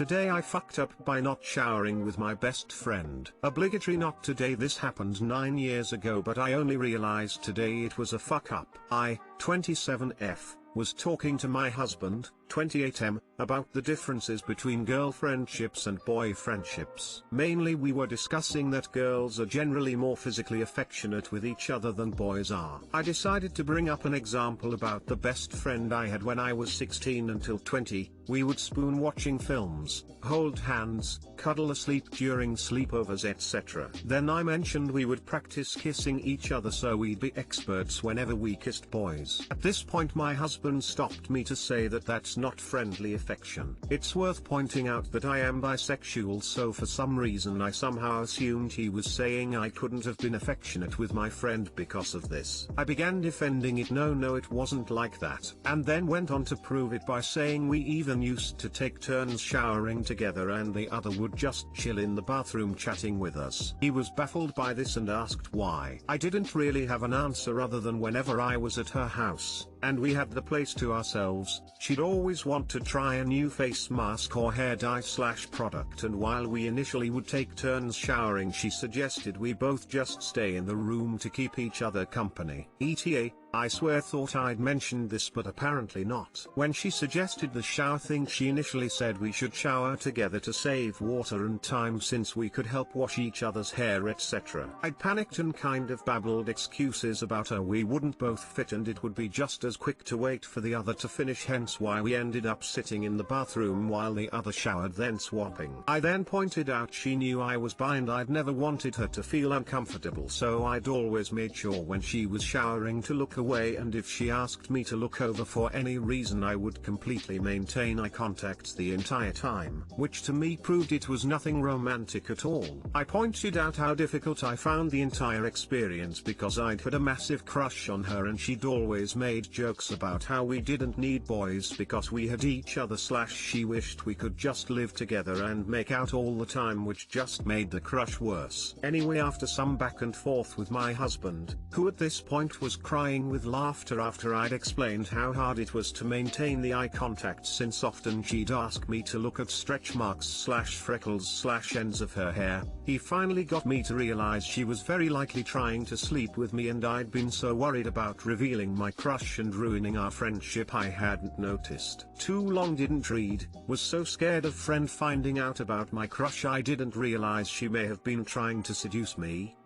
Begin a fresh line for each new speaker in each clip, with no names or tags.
Today I fucked up by not showering with my best friend. Obligatory not today. This happened 9 years ago, but I only realized today it was a fuck up. I, 27F, was talking to my husband, 28M, about the differences between girlfriendships and boyfriendships. Mainly we were discussing that girls are generally more physically affectionate with each other than boys are. I decided to bring up an example about the best friend I had when I was 16 until 20. We would spoon watching films, hold hands, cuddle asleep during sleepovers, etc. Then I mentioned we would practice kissing each other so we'd be experts whenever we kissed boys. At this point my husband stopped me to say that that's not friendly affection. It's worth pointing out that I am bisexual, so for some reason I somehow assumed he was saying I couldn't have been affectionate with my friend because of this. I began defending it. No, it wasn't like that, and then went on to prove it by saying we even used to take turns showering together and the other would just chill in the bathroom chatting with us. He was baffled by this and asked why. I didn't really have an answer other than whenever I was at her house, and we had the place to ourselves, she'd always want to try a new face mask or hair dye / product, and while we initially would take turns showering, she suggested we both just stay in the room to keep each other company. ETA, I swear thought I'd mentioned this, but apparently not. When she suggested the shower thing, she initially said we should shower together to save water and time since we could help wash each other's hair, etc. I panicked and kind of babbled excuses about how we wouldn't both fit and it would be just as quick to wait for the other to finish, hence why we ended up sitting in the bathroom while the other showered, then swapping. I then pointed out she knew I was bi and I'd never wanted her to feel uncomfortable, so I'd always made sure when she was showering to look away, and if she asked me to look over for any reason I would completely maintain eye contact the entire time, which to me proved it was nothing romantic at all. I pointed out how difficult I found the entire experience because I'd had a massive crush on her and she'd always made jokes about how we didn't need boys because we had each other / she wished we could just live together and make out all the time, which just made the crush worse. Anyway, after some back and forth with my husband, who at this point was crying with laughter after I'd explained how hard it was to maintain the eye contact since often she'd ask me to look at stretch marks / freckles / ends of her hair, he finally got me to realize she was very likely trying to sleep with me, and I'd been so worried about revealing my crush and ruining our friendship I hadn't noticed. Too long didn't read, was so scared of friend finding out about my crush I didn't realize she may have been trying to seduce me.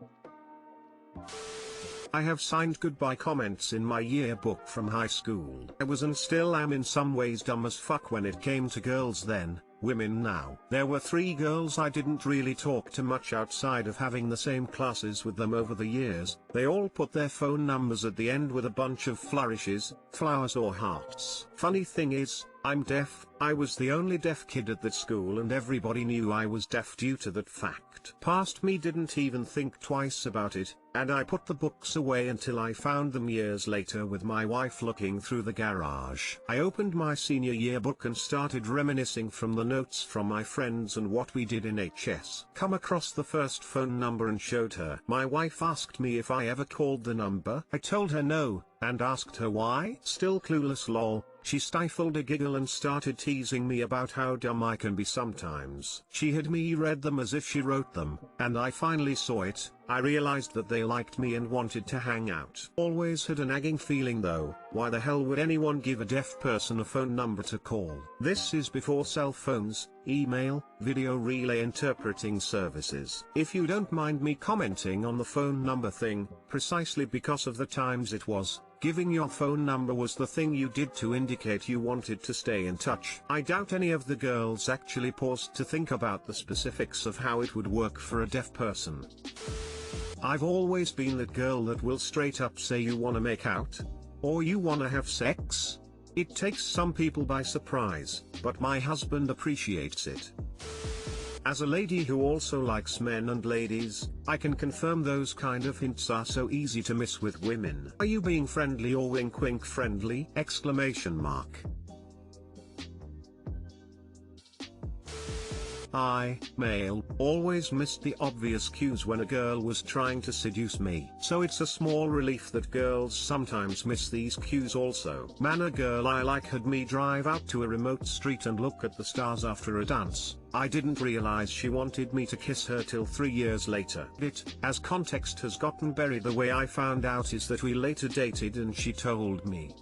I have signed goodbye comments in my yearbook from high school. I was and still am in some ways dumb as fuck when it came to girls then, women now. There were 3 girls I didn't really talk to much outside of having the same classes with them over the years. They all put their phone numbers at the end with a bunch of flourishes, flowers or hearts. Funny thing is, I'm deaf. I was the only deaf kid at that school and everybody knew I was deaf due to that fact. Past me didn't even think twice about it, and I put the books away until I found them years later with my wife looking through the garage. I opened my senior yearbook and started reminiscing from the notes from my friends and what we did in HS. Come across the first phone number and showed her. My wife asked me if I ever called the number. I told her no, and asked her why. Still clueless lol. She stifled a giggle and started teasing me about how dumb I can be sometimes. She had me read them as if she wrote them, and I finally saw it. I realized that they liked me and wanted to hang out. Always had a nagging feeling though, why the hell would anyone give a deaf person a phone number to call? This is before cell phones, email, video relay interpreting services. If you don't mind me commenting on the phone number thing, precisely because of the times it was, giving your phone number was the thing you did to indicate you wanted to stay in touch. I doubt any of the girls actually paused to think about the specifics of how it would work for a deaf person. I've always been that girl that will straight up say you wanna make out, or you wanna have sex. It takes some people by surprise, but my husband appreciates it. As a lady who also likes men and ladies, I can confirm those kind of hints are so easy to miss with women. Are you being friendly or wink wink friendly? Exclamation mark. I, male, always missed the obvious cues when a girl was trying to seduce me. So it's a small relief that girls sometimes miss these cues also. Man, a girl I like had me drive out to a remote street and look at the stars after a dance. I didn't realize she wanted me to kiss her till 3 years later. As context has gotten buried, the way I found out is that we later dated and she told me.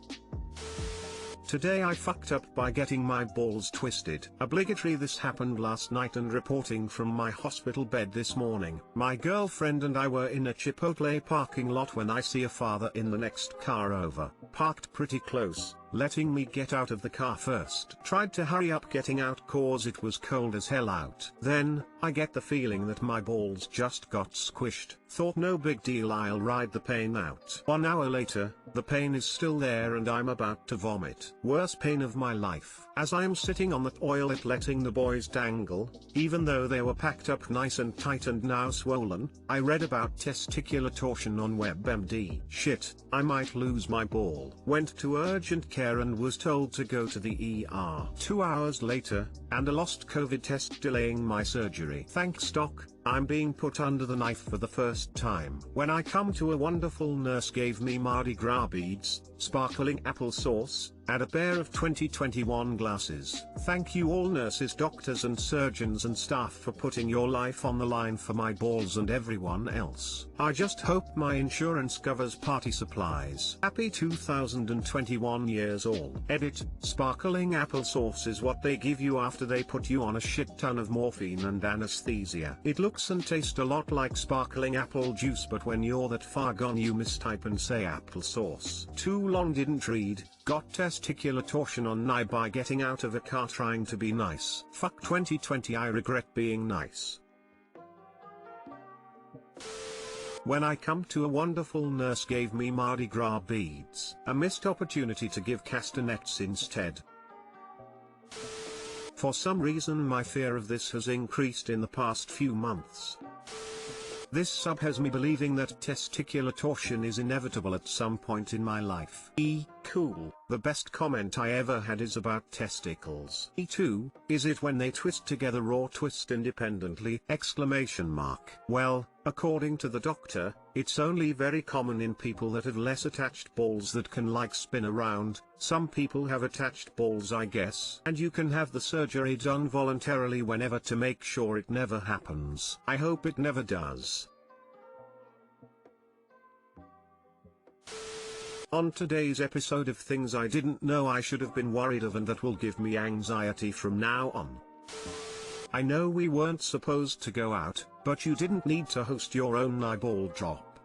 Today I fucked up by getting my balls twisted. Obligatory. This happened last night and reporting from my hospital bed this morning. My girlfriend and I were in a Chipotle parking lot when I see a father in the next car over, parked pretty close, letting me get out of the car first. Tried to hurry up getting out cause it was cold as hell out. Then, I get the feeling that my balls just got squished. Thought no big deal, I'll ride the pain out. 1 hour later, the pain is still there and I'm about to vomit. Worst pain of my life. As I'm sitting on the toilet letting the boys dangle, even though they were packed up nice and tight and now swollen, I read about testicular torsion on WebMD. Shit, I might lose my ball. Went to urgent care and was told to go to the ER. 2 hours later, and a lost COVID test delaying my surgery. Thanks doc, I'm being put under the knife for the first time. When I come to, a wonderful nurse gave me Mardi Gras beads, sparkling applesauce, and a pair of 2021 glasses. Thank you all nurses, doctors and surgeons and staff for putting your life on the line for my balls and everyone else. I just hope my insurance covers party supplies. Happy 2021 years old. Edit, sparkling applesauce is what they give you after they put you on a shit ton of morphine and anesthesia. It looks and tastes a lot like sparkling apple juice, but when you're that far gone you mistype and say applesauce. Too long, didn't read. Got testicular torsion on knee by getting out of a car trying to be nice. Fuck 2020, I regret being nice. When I come to, a wonderful nurse gave me Mardi Gras beads. A missed opportunity to give castanets instead. For some reason my fear of this has increased in the past few months. This sub has me believing that testicular torsion is inevitable at some point in my life. Cool. The best comment I ever had is about testicles. E2, is it when they twist together or twist independently? Exclamation mark. Well, according to the doctor, it's only very common in people that have less attached balls that can like spin around. Some people have attached balls, I guess. And you can have the surgery done voluntarily whenever to make sure it never happens. I hope it never does. On today's episode of things I didn't know I should have been worried of and that will give me anxiety from now on. I know we weren't supposed to go out, but you didn't need to host your own eyeball drop.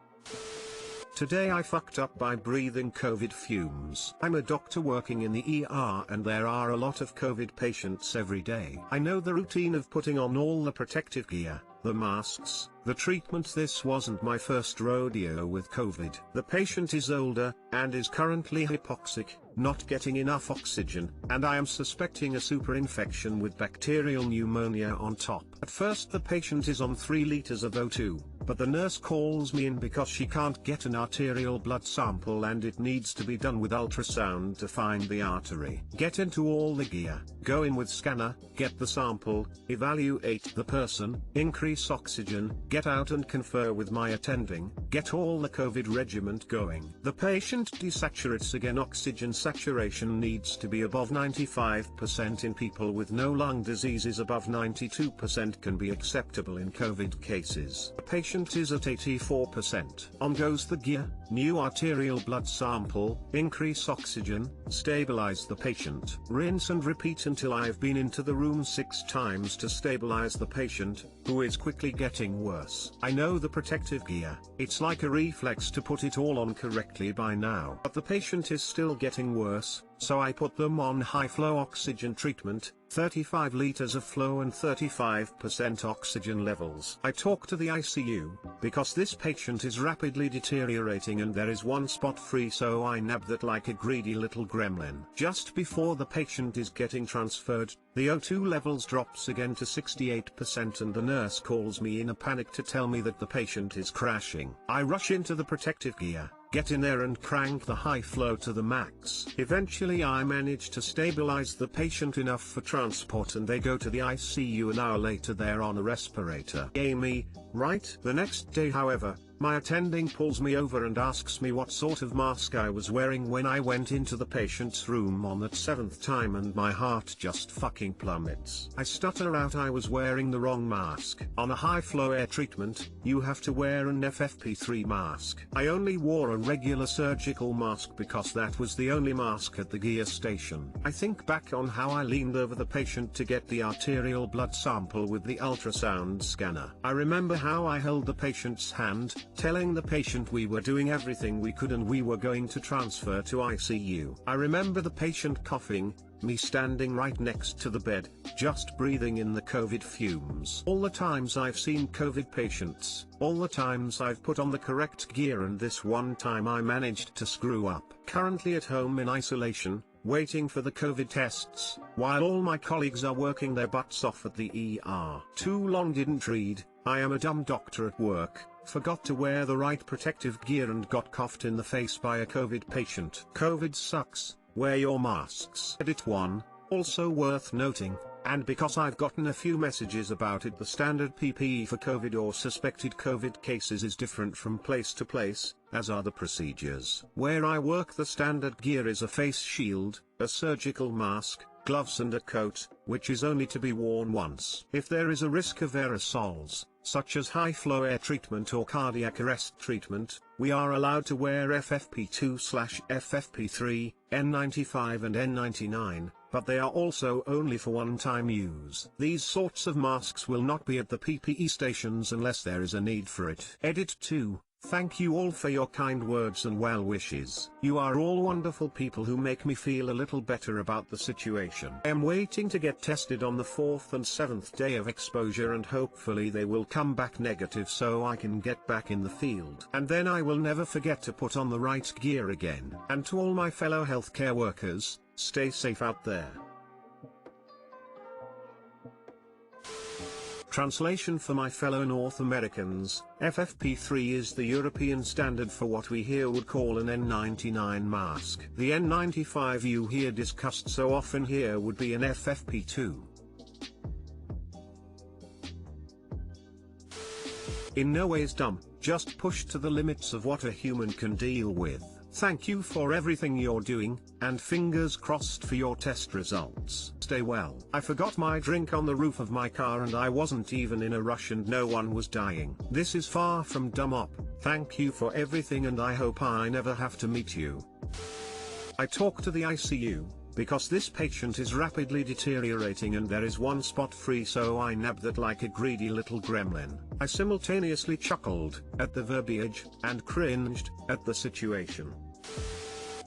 Today I fucked up by breathing COVID fumes. I'm a doctor working in the ER and there are a lot of COVID patients every day. I know the routine of putting on all the protective gear, the masks, the treatment. This wasn't my first rodeo with COVID. The patient is older, and is currently hypoxic, not getting enough oxygen, and I am suspecting a superinfection with bacterial pneumonia on top. At first the patient is on 3 liters of O2, but the nurse calls me in because she can't get an arterial blood sample and it needs to be done with ultrasound to find the artery. Get into all the gear, go in with scanner, get the sample, evaluate the person, increase oxygen, get out and confer with my attending, get all the COVID regiment going. The patient desaturates again. Oxygen saturation needs to be above 95% in people with no lung diseases. Above 92% can be acceptable in COVID cases. The patient is at 84%. On goes the gear, new arterial blood sample, increase oxygen, stabilize the patient. Rinse and repeat until I've been into the room 6 times to stabilize the patient, who is quickly getting worse. I know the protective gear, it's like a reflex to put it all on correctly by now. But the patient is still getting worse, so I put them on high flow oxygen treatment, 35 liters of flow and 35% oxygen levels. I talk to the ICU, because this patient is rapidly deteriorating and there is one spot free, so I nab that like a greedy little gremlin. Just before the patient is getting transferred, the O2 levels drops again to 68% and the nurse calls me in a panic to tell me that the patient is crashing. I rush into the protective gear, get in there and crank the high flow to the max. Eventually I manage to stabilize the patient enough for transport and they go to the ICU. An hour later they're on a respirator. Amy, right? The next day however, my attending pulls me over and asks me what sort of mask I was wearing when I went into the patient's room on that 7th time, and my heart just fucking plummets. I stutter out I was wearing the wrong mask. On a high flow air treatment, you have to wear an FFP3 mask. I only wore a regular surgical mask because that was the only mask at the gear station. I think back on how I leaned over the patient to get the arterial blood sample with the ultrasound scanner. I remember how I held the patient's hand, telling the patient we were doing everything we could and we were going to transfer to ICU. I remember the patient coughing, me standing right next to the bed, just breathing in the COVID fumes. All the times I've seen COVID patients, all the times I've put on the correct gear, and this one time I managed to screw up. Currently at home in isolation, waiting for the COVID tests, while all my colleagues are working their butts off at the ER. Too long didn't read. I am a dumb doctor at work, forgot to wear the right protective gear and got coughed in the face by a COVID patient. COVID sucks, wear your masks. Edit 1, also worth noting, and because I've gotten a few messages about it, the standard PPE for COVID or suspected COVID cases is different from place to place, as are the procedures. Where I work the standard gear is a face shield, a surgical mask, gloves and a coat, which is only to be worn once. If there is a risk of aerosols, such as high-flow air treatment or cardiac arrest treatment, we are allowed to wear FFP2/FFP3, N95 and N99, but they are also only for one-time use. These sorts of masks will not be at the PPE stations unless there is a need for it. Edit 2. Thank you all for your kind words and well wishes. You are all wonderful people who make me feel a little better about the situation. I am waiting to get tested on the 4th and 7th day of exposure, and hopefully they will come back negative so I can get back in the field. And then I will never forget to put on the right gear again. And to all my fellow healthcare workers, stay safe out there. Translation for my fellow North Americans, FFP3 is the European standard for what we here would call an N99 mask. The N95 you hear discussed so often here would be an FFP2. In no ways dumb, just pushed to the limits of what a human can deal with. Thank you for everything you're doing, and fingers crossed for your test results. Stay well. I forgot my drink on the roof of my car and I wasn't even in a rush and no one was dying. This is far from dumb up. Thank you for everything and I hope I never have to meet you. I talk to the ICU, because this patient is rapidly deteriorating and there is one spot free, so I nabbed that like a greedy little gremlin. I simultaneously chuckled at the verbiage and cringed at the situation.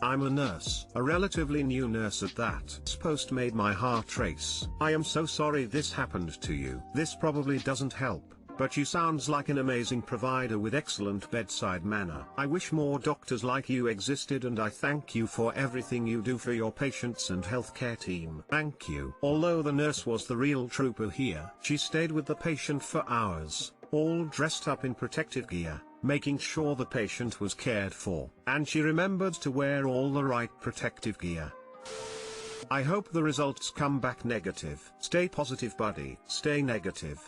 I'm a nurse, a relatively new nurse at that. This post made my heart race. I am so sorry this happened to you. This probably doesn't help, but you sounds like an amazing provider with excellent bedside manner. I wish more doctors like you existed and I thank you for everything you do for your patients and healthcare team. Thank you. Although the nurse was the real trooper here, she stayed with the patient for hours, all dressed up in protective gear, making sure the patient was cared for, and she remembered to wear all the right protective gear. I hope the results come back negative. Stay positive, buddy. Stay negative.